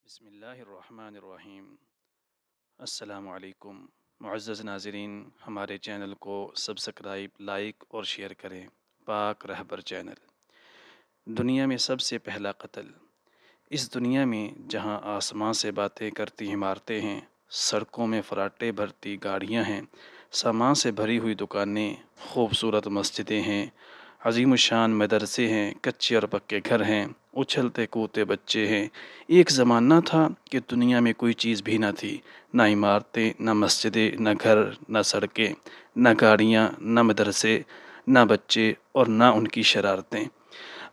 بسم اللہ الرحمن الرحیم۔ السلام علیکم معزز ناظرین، ہمارے چینل کو سبسکرائب، لائک اور شیئر کریں۔ پاک رہبر چینل۔ دنیا میں سب سے پہلا قتل۔ اس دنیا میں جہاں آسمان سے باتیں کرتی عمارتیں ہیں، سڑکوں میں فراٹے بھرتی گاڑیاں ہیں، سامان سے بھری ہوئی دکانیں، خوبصورت مسجدیں ہیں، عظیم الشان مدرسے ہیں، کچے اور پکے گھر ہیں، اچھلتے کودتے بچے ہیں۔ ایک زمانہ تھا کہ دنیا میں کوئی چیز بھی نہ تھی، نہ عمارتیں، نہ مسجدیں، نہ گھر، نہ سڑکیں، نہ گاڑیاں، نہ مدرسے، نہ بچے اور نہ ان کی شرارتیں۔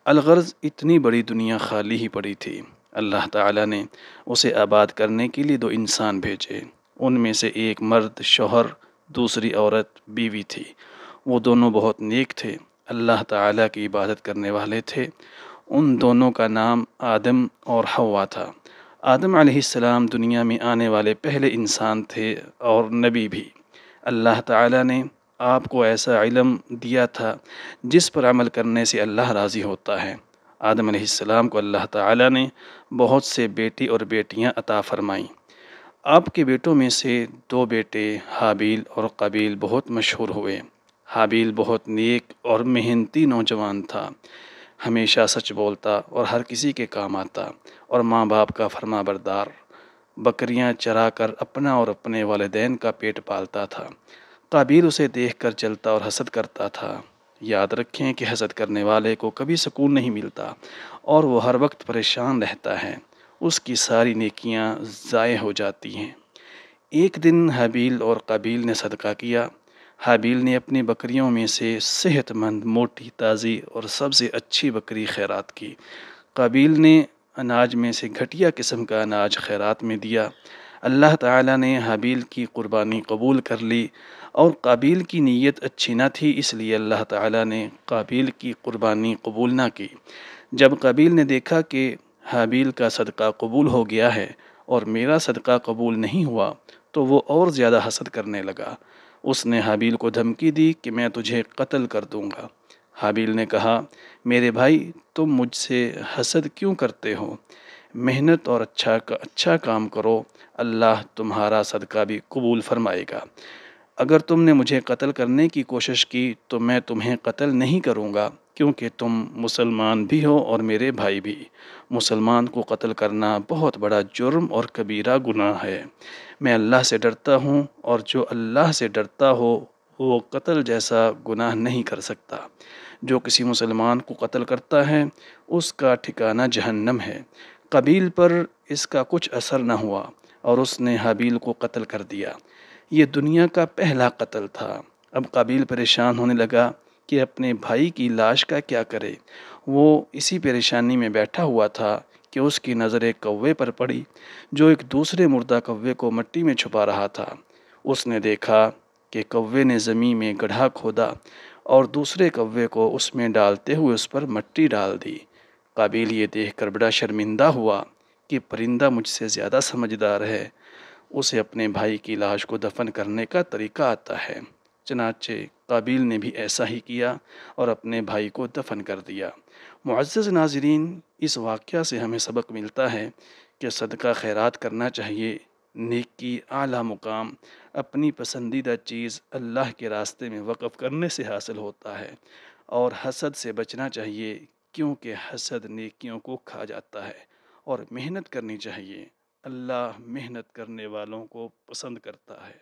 الغرض اتنی بڑی دنیا خالی ہی پڑی تھی۔ اللہ تعالیٰ نے اسے آباد کرنے کے لیے دو انسان بھیجے۔ ان میں سے ایک مرد شوہر، دوسری عورت بیوی تھی۔ وہ دونوں بہت نیک تھے، اللہ تعالیٰ کی عبادت کرنے والے تھے۔ ان دونوں کا نام آدم اور حوا تھا۔ آدم علیہ السلام دنیا میں آنے والے پہلے انسان تھے اور نبی بھی۔ اللہ تعالیٰ نے آپ کو ایسا علم دیا تھا جس پر عمل کرنے سے اللہ راضی ہوتا ہے۔ آدم علیہ السلام کو اللہ تعالیٰ نے بہت سے بیٹی اور بیٹیاں عطا فرمائیں۔ آپ کے بیٹوں میں سے دو بیٹے حابیل اور قابیل بہت مشہور ہوئے۔ حابیل بہت نیک اور محنتی نوجوان تھا، ہمیشہ سچ بولتا اور ہر کسی کے کام آتا اور ماں باپ کا فرما بردار۔ بکریاں چرا کر اپنا اور اپنے والدین کا پیٹ پالتا تھا۔ قابیل اسے دیکھ کر چلتا اور حسد کرتا تھا۔ یاد رکھیں کہ حسد کرنے والے کو کبھی سکون نہیں ملتا اور وہ ہر وقت پریشان رہتا ہے، اس کی ساری نیکیاں ضائع ہو جاتی ہیں۔ ایک دن حابیل اور قابیل نے صدقہ کیا۔ حابیل نے اپنی بکریوں میں سے صحت مند، موٹی، تازی اور سب سے اچھی بکری خیرات کی۔ قابیل نے اناج میں سے گھٹیا قسم کا اناج خیرات میں دیا۔ اللہ تعالیٰ نے حابیل کی قربانی قبول کر لی، اور قابیل کی نیت اچھی نہ تھی، اس لیے اللہ تعالیٰ نے قابیل کی قربانی قبول نہ کی۔ جب قابیل نے دیکھا کہ حابیل کا صدقہ قبول ہو گیا ہے اور میرا صدقہ قبول نہیں ہوا، تو وہ اور زیادہ حسد کرنے لگا۔ اس نے حابیل کو دھمکی دی کہ میں تجھے قتل کر دوں گا۔ حابیل نے کہا، میرے بھائی، تم مجھ سے حسد کیوں کرتے ہو؟ محنت اور اچھا کام کرو، اللہ تمہارا صدقہ بھی قبول فرمائے گا۔ اگر تم نے مجھے قتل کرنے کی کوشش کی تو میں تمہیں قتل نہیں کروں گا، کیونکہ تم مسلمان بھی ہو اور میرے بھائی بھی۔ مسلمان کو قتل کرنا بہت بڑا جرم اور کبیرہ گناہ ہے۔ میں اللہ سے ڈرتا ہوں، اور جو اللہ سے ڈرتا ہو وہ قتل جیسا گناہ نہیں کر سکتا۔ جو کسی مسلمان کو قتل کرتا ہے اس کا ٹھکانہ جہنم ہے۔ قابیل پر اس کا کچھ اثر نہ ہوا اور اس نے حابیل کو قتل کر دیا۔ یہ دنیا کا پہلا قتل تھا۔ اب قابیل پریشان ہونے لگا کہ اپنے بھائی کی لاش کا کیا کرے۔ وہ اسی پریشانی میں بیٹھا ہوا تھا کہ اس کی نظر ایک کوے پر پڑی جو ایک دوسرے مردہ کوے کو مٹی میں چھپا رہا تھا۔ اس نے دیکھا کہ کوے نے زمین میں گڑھا کھودا اور دوسرے کوے کو اس میں ڈالتے ہوئے اس پر مٹی ڈال دی۔ قابیل یہ دیکھ کر بڑا شرمندہ ہوا کہ پرندہ مجھ سے زیادہ سمجھدار ہے، اسے اپنے بھائی کی لاش کو دفن کرنے کا طریقہ آتا ہے۔ چنانچہ قابیل نے بھی ایسا ہی کیا اور اپنے بھائی کو دفن کر دیا۔ معزز ناظرین، اس واقعہ سے ہمیں سبق ملتا ہے کہ صدقہ خیرات کرنا چاہیے۔ نیکی، اعلیٰ مقام، اپنی پسندیدہ چیز اللہ کے راستے میں وقف کرنے سے حاصل ہوتا ہے، اور حسد سے بچنا چاہیے، کیونکہ حسد نیکیوں کو کھا جاتا ہے۔ اور محنت کرنی چاہیے، اللہ محنت کرنے والوں کو پسند کرتا ہے۔